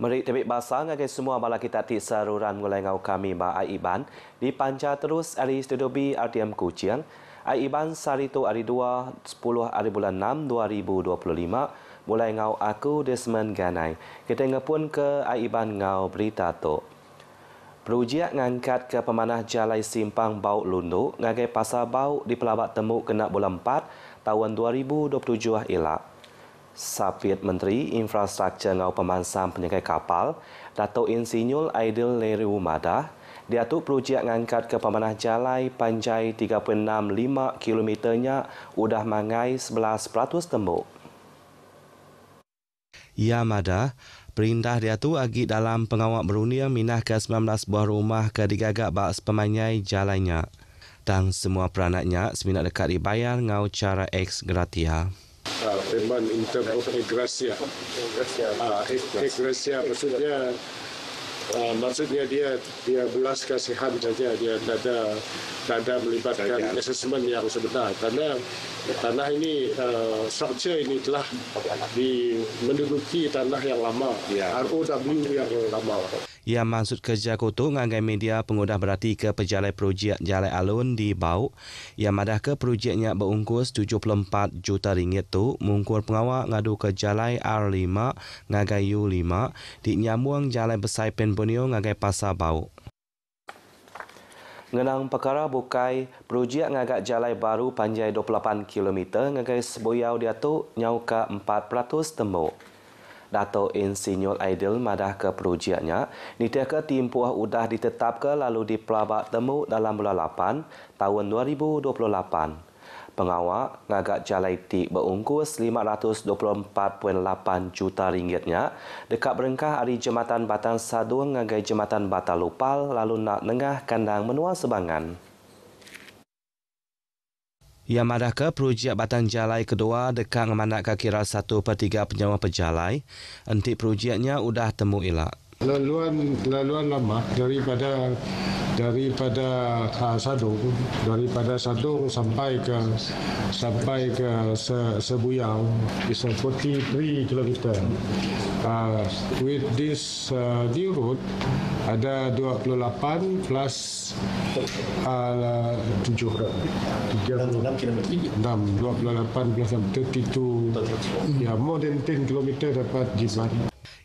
Meri tebik basah ngagai semua bala kita ti saruran mulai ngau kami ba Aiban di panca terus ari studio B RTM Kuching. Aiban sari tu hari 2 10 hari bulan 6 2025 mulai ngau aku Desmond Ganai. Kita ngepun ke Aiban ngau berita tu. Perujiak ngangkat ke pemanah Jalai Simpang Bau Lundu ngagai pasar bau di Pelabak Temu kena bulan 4 tahun 2027 elak. Sapit Menteri Infrastruktur ngau pemansam penyekai kapal, Dato' Insinyur Aidil Leru Madah, diatuk perujiak ngangkat ke pemanah Jalai panjai 3.65 kilometernya udah mangai 11% tembuk. Ya Madah, perintah diatuk agi dalam pengawal berunia minah ke 19 buah rumah ke digagak bak pemanyai jalainya. Dan semua peranaknya seminat dekat dibayar ngau cara ex gratia. Payment in terms of ex-gratia. Ex-gratia maksudnya dia belas kasihan saja, dia tidak ada melibatkan assessment yang sebenar. Karena tanah ini, structure ini telah menduduki tanah yang lama, ROW yang lama. Ia maksud kerja kutu ngagai media pengudah berarti ke pejalai projek Jalai Alun di Bau. Ia madah ke projeknya berungkus 74 juta ringgit tu mungkur pengawal ngadu ke Jalai R5 ngagai U5 di nyambung Jalai Besai Penbonio ngagai Pasar Bau. Ngenang perkara bukai projek ngagak Jalai Baru panjai 28 km ngagai Sebuyau dia tu nyau ke 4% tembuk. Dato' Insinyur Aidil madah ke projeknya, nitia ke timpuah udah ditetap ke lalu di Pelabak Temu dalam bulan 8 tahun 2028. Pengawal ngagak Jalai Tik berungkus 524.8 juta ringgitnya dekat berengkah hari Jematan Batang Sadung ngagai Jematan Batal Lupal lalu nak nengah kandang menua sebangan. Ia madah ke projek Batang Jalai kedua dekat memandak ke kira 1/3 penyewa pejalai. Entik projeknya udah temu elak. Laluan lama daripada Sadung sampai ke Sebuyau is 43 km. With this new route ada 28 plus 7 6 km. 28 plus 32. Ya, more than 10 km dapat jimat.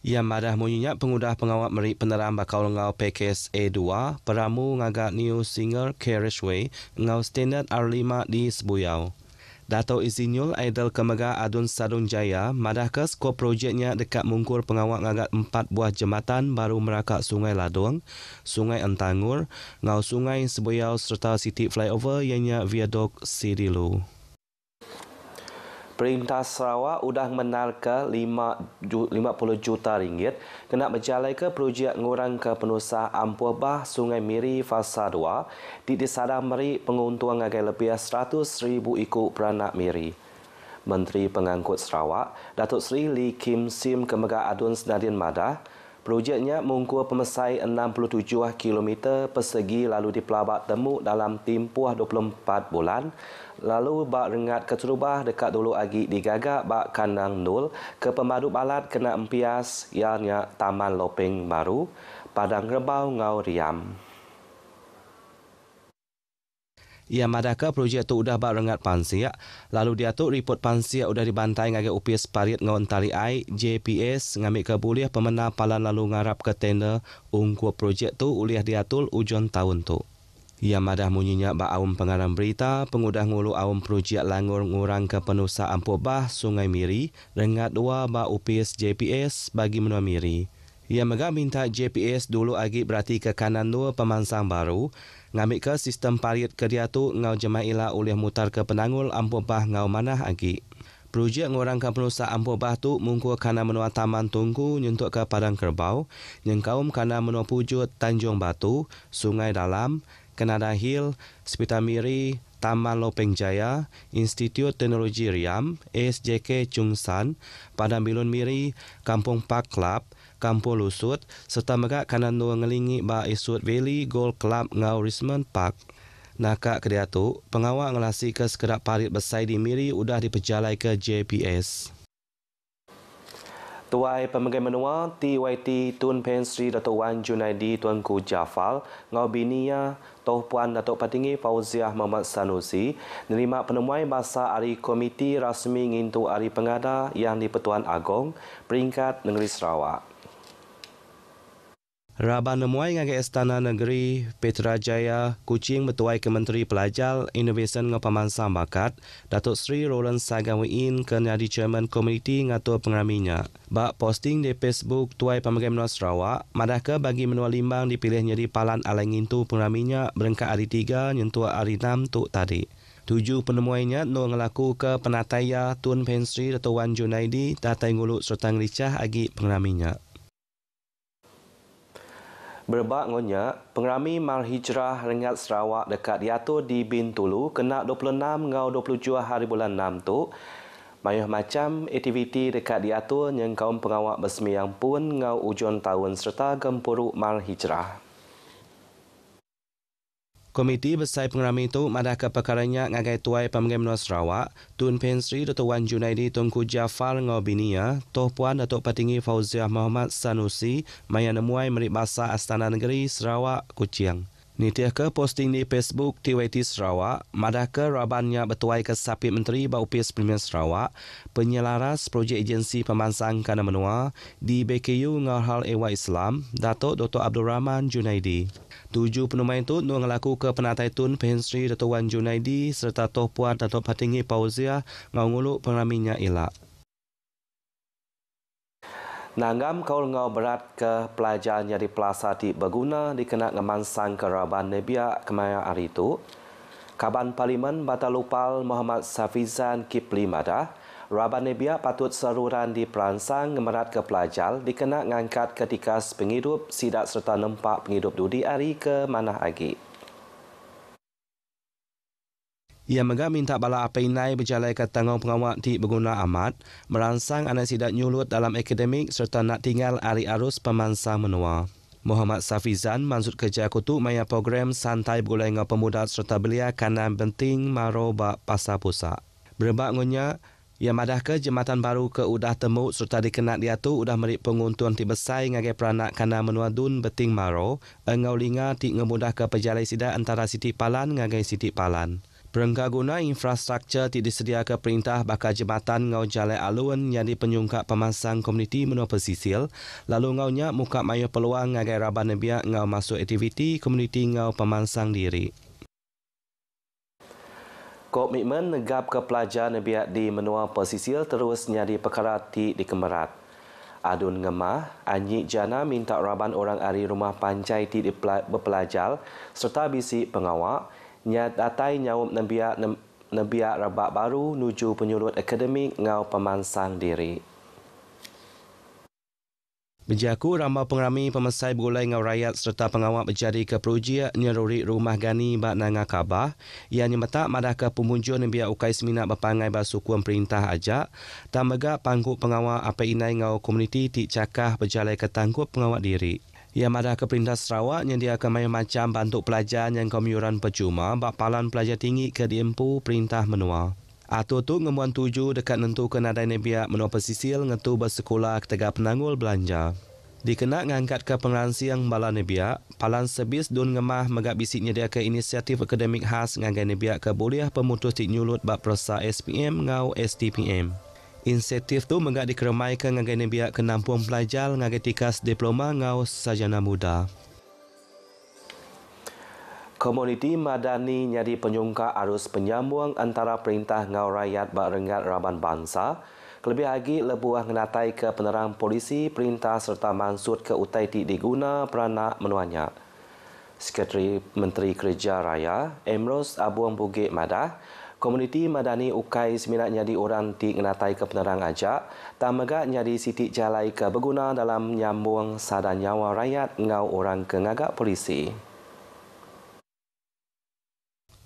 Ia madah munyinya pengudah pengawal meri peneram bakal ngau PKS A2 peramu ngagak New Singer Carriageway ngau standard R5 di Sebuyau. Dato' Insinyur Aidil Kemega Adun Sadun Jaya madah ke skop projeknya dekat mungkur pengawal ngagak 4 buah jembatan baru merakak Sungai Ladung, Sungai Entangur, ngau Sungai Sebuyau serta City Flyover ianya Viaduk Sidilu. Perintah Sarawak udah menal ke 50 juta ringgit kena berjalai ke projek ngurang ke penusah Ampuh Bah Sungai Miri Fasa 2 di Sadar Meri penguntung ngagai lebih 100,000 ikut peranak Miri. Menteri Pengangkut Sarawak, Datuk Seri Lee Kim Sim Kemega Adun Senadin Madah, projeknya mungkur pemesai 67 km persegi lalu di Pelabak Temu dalam tempoh 24 bulan. Lalu bak rengat keterubah dekat dulu agi digagak bak kandang nul ke pemadu balat kena empias ianya Taman Lopeng Baru, Padang Rebau Ngau Riam. Ia madah ke projek tu udah bak rengat pansiak, lalu dia tu report pansiak udah dibantai ngagai UPS Parit ngau Entari Ai JPS ngambil ke buliah pemenang palan lalu ngarap ke tender ungkup projek tu uliah diatul ujon tahun tu. Ia madah munyinya bak awam pengarang berita pengudah ngulu awam projek langur ngurang ke penusah Ampuh Bah Sungai Miri rengat 2 bak UPS JPS bagi menua Miri. Ia mega minta JPS dulu agi berarti ke kanan 2 pemansang baru ngambil ke sistem parit ke dia tu ngau jemaila ulih mutar ke penangul Ampuh Bah ngau manah agi. Projek ngurang ke penusah Ampuh Bah tu mungkur kana menua Taman Tungku nyuntuk ke Padang Kerbau, nyengkaum kana menua Pujut Tanjung Batu, Sungai Dalam, Kenada Hill, Sepita Miri, Taman Lopeng Jaya, Institut Teknologi Riam, SJK Chungsan, Padang Bilun Miri, Kampung Park Club, Kampung Lusut, serta megak kanan dua ngelingi ba Isut Valley Golf Club ngau Richmond Park. Nakak kedia tu, pengawal ngelasi ke sekedap parit besai di Miri udah diperjalai ke JPS. Tuai Pemanggai Menua TYT Tun Pen Sri Datuk Wan Junaidi Tuanku Jafal ngau binia Toh Puan Datuk Patinggi Fauziah Muhammad Sanusi nerima penemuan bahasa Ari Komiti Rasmi Ngintu Ari Pengada yang di Pertuan Agong peringkat Negeri Sarawak. Raban nemuai ngagai Istana Negeri Petrajaya Kuching bertuai ke Menteri Pelajar Innovation ngau pemansang bakat Datuk Sri Roland Sagawiin ke jadi Chairman Komiti ngatur pengraminya. Bak posting di Facebook tuai Pemanggai Menua Sarawak, madahkah bagi menua limbang dipilih jadi palan alai ngintu pengraminya berengkat hari 3 nyentuh hari 6 tuk tadi. 7 penemuannya no ngelaku ke penataya Tun Pen Sri Datuk Wan Junaidi datai nguluk serta ngelicah agi pengraminya. Berbak ngonya, pengrami Mal Hijrah Rengat Sarawak dekat diatur di Bintulu kena 26 ngau 27 hari bulan 6 tu. Mayuh macam aktiviti dekat diatur yang kaum pengawak bersemiyang pun ngau ujian tahun serta gempuruk Mal Hijrah. Komiti Besar Pengrami itu madahkah perkaranya ngagai tuai Pemanggai Menua Sarawak, Tun Pen Sri Datuk Wan Junaidi Tunku Jafar ngau binia, Toh Puan Datuk Patinggi Fauziah Muhammad Sanusi, maya nemuai merik bahasa Astana Negeri Sarawak Kuching. Nitiah ke posting di Facebook TYT Sarawak, madahkah rabannya bertuai ke Sapit Menteri Baupis Premier Sarawak, penyelaras projek agensi pemansang kana menua di BKU ngau hal Ewa Islam, Datuk Dr. Abdul Rahman Junaidi. 7 penemuan itu nu ngelaku ke penatai Tun Pen Sri Datuk Wan Junaidi serta Toh Puan Datuk Patinggi Fauziah ngau nguluk pengraminya elak. Nanggam kaul ngau berat ke pelajar jadi pelasati berguna dikena ngemansang ke Raban Nebia kemaya hari itu. Kaban Parlimen Batalupal Muhammad Safizan Kipli madah, Raban Nebia patut saruran diperansang ngemerat ke pelajar dikena ngangkat ketika penghidup sidak serta nempak penghidup dudi hari ke mana lagi. Ia mega minta bala apa inai berjalai ke tanggung pengawak di berguna amat, merangsang anak sidak nyulut dalam akademik serta nak tinggal hari arus pemansang menua. Muhammad Safizan maksud kerja kutu maya program santai bergulai ngau pemuda serta belia kanan penting maro bak pasar pusat. Berbak ngonya, ia madah ke jembatan baru ke udah temu serta dikenal dia tu udah merik penguntuan ti besai ngagai peranak kanan menua dun beting maro, engau linga ti ngemudah ke pejalai sidak antara Siti Palan ngagai Siti Palan. Perengka guna infrastruktur tidak disedia ke perintah bakal jembatan ngau jalai alun yang dipenyungkap pemansang komuniti menua pesisir, lalu ngaunya muka mayu peluang ngagai Raban Nebia ngau masuk aktiviti komuniti ngau pemansang diri. Komitmen negap ke pelajar Nebia di menua pesisir terus nyadi perkara ti dikemerat. Adun ngemah, Anyi Jana minta Raban orang ari rumah pancai ti berpelajar serta bisi pengawak nyat datai nyawup nebiak rabak baru nuju penyulut akademik ngau pemansang diri. Berjaku ramai pengrami pemesai bergulai ngau rakyat serta pengawak berjadi ke projek nyeruri rumah gani bak nanga kabah yang nyemetak madahkah pemunjul nebiak ukai seminat berpangai basukuan perintah ajak dan megak pangkuk pengawak apa inai ngau komuniti tik cakah berjalai ke tangkup pengawak diri. Ia madah ke Perintah Sarawak yang dia akan macam bantu pelajar yang komuran percuma bak palan pelajar tinggi ke diempu Perintah Menua. Atur tu ngemuan 7 dekat nentu ke nadai nebiak menua pesisir ngetu bersekolah ketega penanggul belanja. Dikena ngangkat ke pengansiang bala nebiak, palan sebis dun ngemah megak bisiknya dia ke inisiatif akademik khas ngagai nebiak ke boleh pemutus tik nyulut bak persa SPM ngau STPM. Insentif tu megak dikeremaikan ngagai nebiak ke nampung pelajar ngagai tikas diploma ngau sarjana muda. Komuniti Madani nyadi penyungka arus penyambung antara perintah ngau rakyat bak rengat Raban Bangsa, kelebih lagi lebuah ngenatai ke penerang polisi perintah serta mansut ke utai ti diguna peranak menuanya. Sekretari Menteri Kerja Raya, Emros Abuang Bugik madah, komuniti Madani ukai seminat nyadi orang ti ngenatai ke penerang ajak, tak megak nyadi sitik jalai ke berguna dalam nyambung sada nyawa rakyat ngau orang ke ngagak polisi.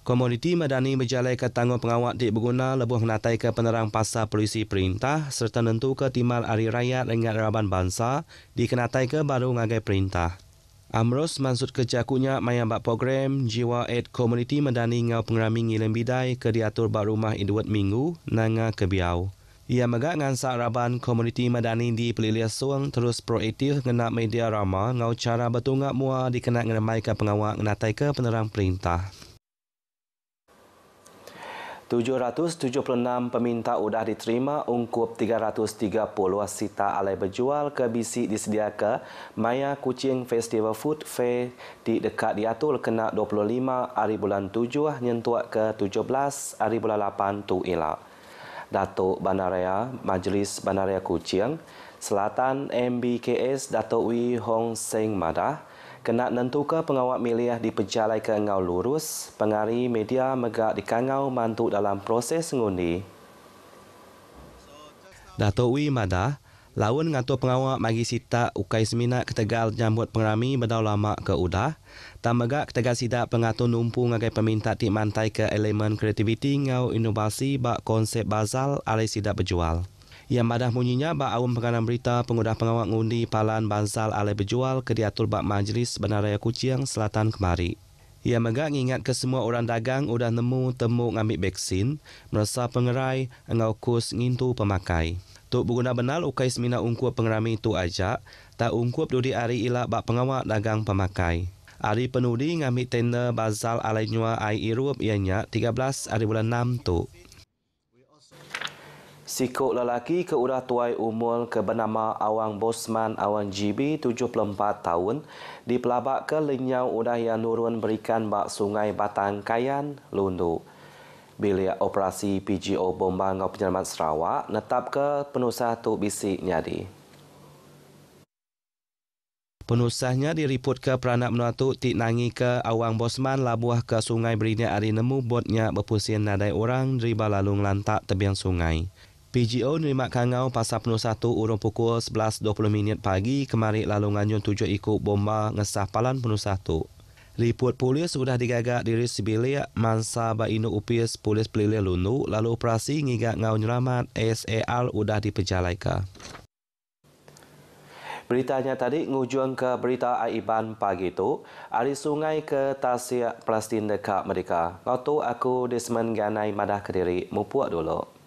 Komuniti Madani berjalai ke tanggung pengawak di berguna lebuh menatai ke penerang pasar polisi perintah serta nentu ke timal hari rakyat rengat Raban Bangsa dikenatai ke baru ngagai perintah. Amros maksud kejakunya mayambak program Jiwa Aid Komuniti Madani ngau pengrami ngilim bidai ke diatur bak rumah Edward Minggu nanga ke biau. Ia megak ngansak raban komuniti madani di Peliliah Suang terus proaktif ngena media rama ngau cara bertunggak mua dikenal ngeramai ke pengawal ngenatai ke penerang perintah. 776 peminta udah diterima ungkup 330 sita alai berjual ke bisi disediakan Maya Kuching Festival Food Fair di dekat diatur kena 25 hari bulan 7 nyentuak ke 17 hari bulan 8 tu elak. Datuk Bandaraya Majlis Bandaraya Kuching Selatan MBKS Datuk Wee Hong Seng Madah kena nentukan pengawal milih diperjalai ke ngau lurus, pengari media megak dikangau mantu dalam proses ngundi. Datuk Wee Madah, lawan ngatur pengawal magi sita ukai seminat ketegal jambut pengrami berdau lama ke udah, tak megak ketegal sidak pengatur numpu ngagai peminta di mantai ke elemen kreativiti ngau inovasi bak konsep bazal alai sidak berjual. Yang madah bunyinya bak awam penganan berita pengudah pengawal ngundi palan bazal alai berjual ke diatur bak Majlis Bandaraya Kuching Selatan kemari. Ia megak ngingat ke semua orang dagang udah nemu temu ngambil vaksin, merasa pengerai engau kus ngintu pemakai. Tuk berguna benar ukai semina ungkup pengerami itu ajak, tak ungkup dudi hari ilak bak pengawal dagang pemakai. Hari penudi ngambil tender bazal alai nyua ai irup ianya 13 hari bulan 6 tu. Sikuk lelaki ke urah tuai umur ke bernama Awang Bosman Awang GB 74 tahun di pelabak ke lenyau udah yang nurun berikan bak sungai Batang Kayan, Lundu. Bilik operasi PGO Bomba Ngau Penyelamat Sarawak netap ke penusah tu bisik nyadi. Penusahnya diriput ke peranak menuatu tik nangi ke Awang Bosman labuah ke sungai berinya hari nemu botnya berpusing nadai orang riba lalu ngelantak tebiang sungai. PGO nerima kangau pasal penusah tu urung pukul 11.20 pagi kemari lalu nganyun 7 ikut bomba ngesah palan penusah tu. Riput polis sudah digagak diri sebilik mangsa bainu upis polis Peliliah Lundu lalu operasi ngigak ngau nyelamat SAR sudah diperjalaikan. Beritanya tadi ngujung ke berita Aiban pagi tu, hari sungai ke Tasik Palestin dekat Merdeka. Ngau tu aku Desmond Ganai Madah Kediri, mupuak dulu.